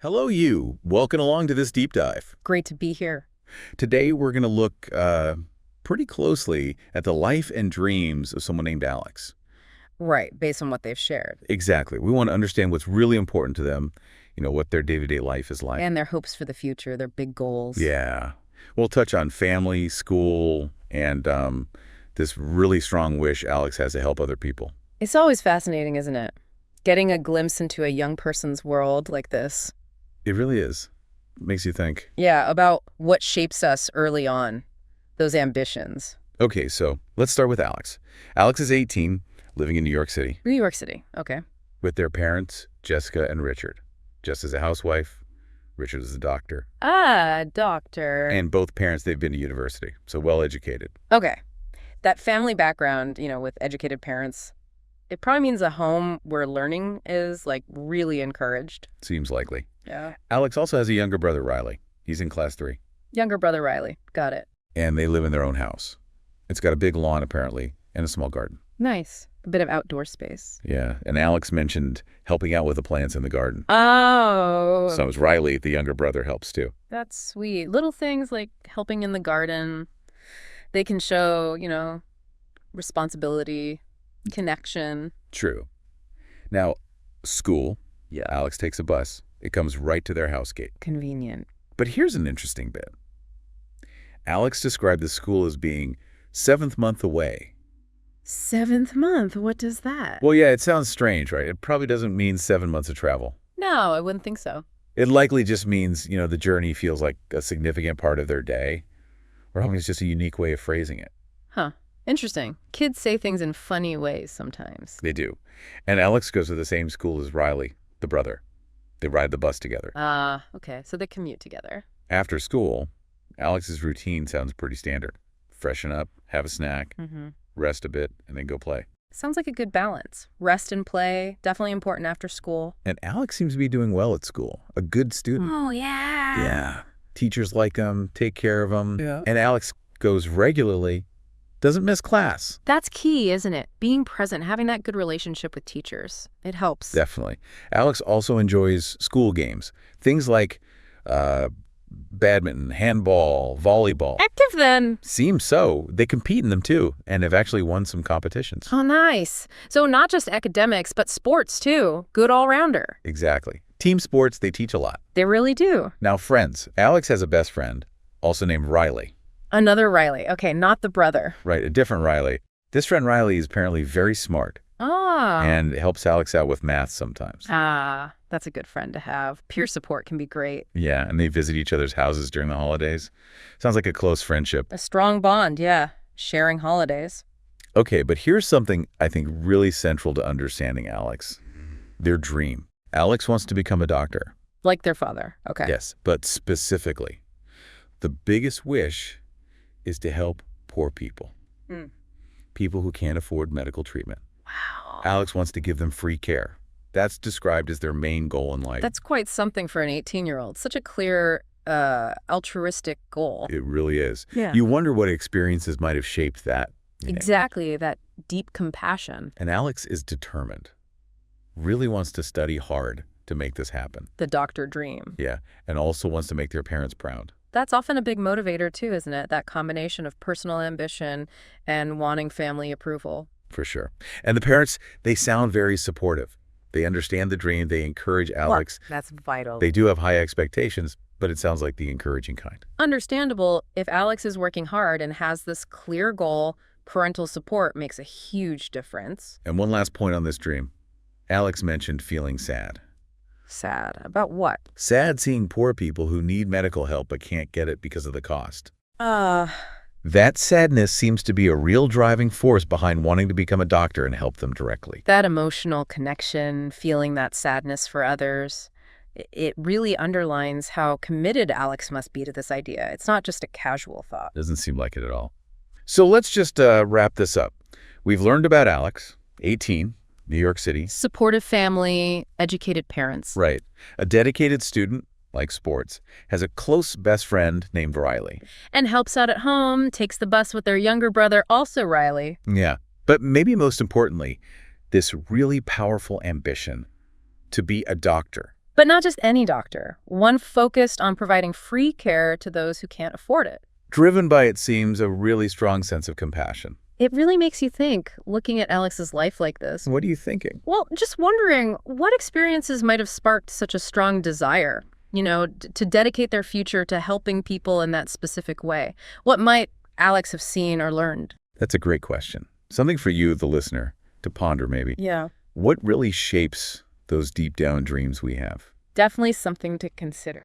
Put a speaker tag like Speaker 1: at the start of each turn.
Speaker 1: Hello, you. Welcome along to this deep dive.
Speaker 2: Great to be here.
Speaker 1: Today, we're going to look pretty closely at the life and dreams of someone named Alex.
Speaker 2: Right, based on what they've shared.
Speaker 1: Exactly. We want to understand what's really important to them, what their day-to-day life is like.
Speaker 2: And their hopes for the future, their big goals.
Speaker 1: Yeah. We'll touch on family, school, and this really strong wish Alex has to help other people.
Speaker 2: It's always fascinating, isn't it? Getting a glimpse into a young person's world like this.
Speaker 1: It really is. Makes you think.
Speaker 2: Yeah, about what shapes us early on, those ambitions.
Speaker 1: Okay, so let's start with Alex. Alex is 18, living in New York City.
Speaker 2: New York City, okay.
Speaker 1: With their parents, Jessica and Richard. Jess is a housewife. Richard is a doctor.
Speaker 2: Ah, doctor.
Speaker 1: And both parents, they've been to university, so well-educated.
Speaker 2: Okay. That family background, with educated parents, it probably means a home where learning is, really encouraged.
Speaker 1: Seems likely.
Speaker 2: Yeah.
Speaker 1: Alex also has a younger brother, Riley. He's in class 3.
Speaker 2: Younger brother Riley. Got it.
Speaker 1: And they live in their own house. It's got a big lawn, apparently, and a small garden.
Speaker 2: Nice. A bit of outdoor space.
Speaker 1: Yeah, and Alex mentioned helping out with the plants in the garden.
Speaker 2: Oh.
Speaker 1: So is Riley, the younger brother, helps too.
Speaker 2: That's sweet. Little things like helping in the garden, they can show, responsibility, connection.
Speaker 1: True. Now, school. Yeah. Alex takes a bus. It comes right to their house gate.
Speaker 2: Convenient.
Speaker 1: But here's an interesting bit. Alex described the school as being 7th month away.
Speaker 2: 7th month? What does that?
Speaker 1: Well, yeah, it sounds strange, right? It probably doesn't mean 7 months of travel.
Speaker 2: No, I wouldn't think so.
Speaker 1: It likely just means, the journey feels like a significant part of their day. Or I mean, it's just a unique way of phrasing it.
Speaker 2: Huh. Interesting. Kids say things in funny ways sometimes.
Speaker 1: They do. And Alex goes to the same school as Riley, the brother. They ride the bus together.
Speaker 2: Okay. So they commute together.
Speaker 1: After school, Alex's routine sounds pretty standard. Freshen up, have a snack, rest a bit, and then go play.
Speaker 2: Sounds like a good balance. Rest and play, definitely important after school.
Speaker 1: And Alex seems to be doing well at school. A good student.
Speaker 2: Oh, yeah.
Speaker 1: Yeah. Teachers like him, take care of him.
Speaker 2: Yeah.
Speaker 1: And Alex goes regularly, doesn't miss class.
Speaker 2: That's key, isn't it? Being present, having that good relationship with teachers. It helps.
Speaker 1: Definitely. Alex also enjoys school games. Things like badminton, handball, volleyball.
Speaker 2: Active then.
Speaker 1: Seems so. They compete in them too, and have actually won some competitions.
Speaker 2: Oh, nice. So not just academics, but sports too. Good all-rounder.
Speaker 1: Exactly. Team sports, they teach a lot.
Speaker 2: They really do.
Speaker 1: Now, friends. Alex has a best friend, also named Riley.
Speaker 2: Another Riley. Okay, not the brother.
Speaker 1: Right, a different Riley. This friend Riley is apparently very smart.
Speaker 2: Ah.
Speaker 1: And helps Alex out with math sometimes.
Speaker 2: Ah, that's a good friend to have. Peer support can be great.
Speaker 1: Yeah, and they visit each other's houses during the holidays. Sounds like a close friendship.
Speaker 2: A strong bond, yeah. Sharing holidays.
Speaker 1: Okay, but here's something I think really central to understanding Alex. Their dream. Alex wants to become a doctor.
Speaker 2: Like their father. Okay.
Speaker 1: Yes, but specifically, the biggest wish is to help poor people. People who can't afford medical treatment.
Speaker 2: Wow.
Speaker 1: Alex wants to give them free care. That's described as their main goal in life.
Speaker 2: That's quite something for an 18-year-old. Such a clear, altruistic goal.
Speaker 1: It really is.
Speaker 2: Yeah.
Speaker 1: You wonder what experiences might have shaped that.
Speaker 2: Exactly, that deep compassion.
Speaker 1: And Alex is determined. Really wants to study hard to make this happen.
Speaker 2: The doctor dream.
Speaker 1: Yeah, and also wants to make their parents proud.
Speaker 2: That's often a big motivator too, isn't it? That combination of personal ambition and wanting family approval.
Speaker 1: For sure. And the parents, they sound very supportive. They understand the dream. They encourage Alex.
Speaker 2: Well, that's vital.
Speaker 1: They do have high expectations, but it sounds like the encouraging kind.
Speaker 2: Understandable. If Alex is working hard and has this clear goal, parental support makes a huge difference.
Speaker 1: And one last point on this dream. Alex mentioned feeling sad.
Speaker 2: Sad. About what?
Speaker 1: Sad seeing poor people who need medical help but can't get it because of the cost. That sadness seems to be a real driving force behind wanting to become a doctor and help them directly.
Speaker 2: That emotional connection, feeling that sadness for others, it really underlines how committed Alex must be to this idea. It's not just a casual thought.
Speaker 1: Doesn't seem like it at all. So let's just wrap this up. We've learned about Alex, 18, New York City.
Speaker 2: Supportive family, educated parents.
Speaker 1: Right. A dedicated student, like sports, has a close best friend named Riley.
Speaker 2: And helps out at home, takes the bus with their younger brother, also Riley.
Speaker 1: Yeah. But maybe most importantly, this really powerful ambition to be a doctor
Speaker 2: But not just any doctor, one focused on providing free care to those who can't afford it.
Speaker 1: Driven by, it seems, a really strong sense of compassion.
Speaker 2: It really makes you think, looking at Alex's life like this.
Speaker 1: What are you thinking?
Speaker 2: Well, just wondering what experiences might have sparked such a strong desire, to dedicate their future to helping people in that specific way. What might Alex have seen or learned?
Speaker 1: That's a great question. Something for you, the listener, to ponder maybe.
Speaker 2: Yeah.
Speaker 1: What really shapes those deep down dreams we have?
Speaker 2: Definitely something to consider.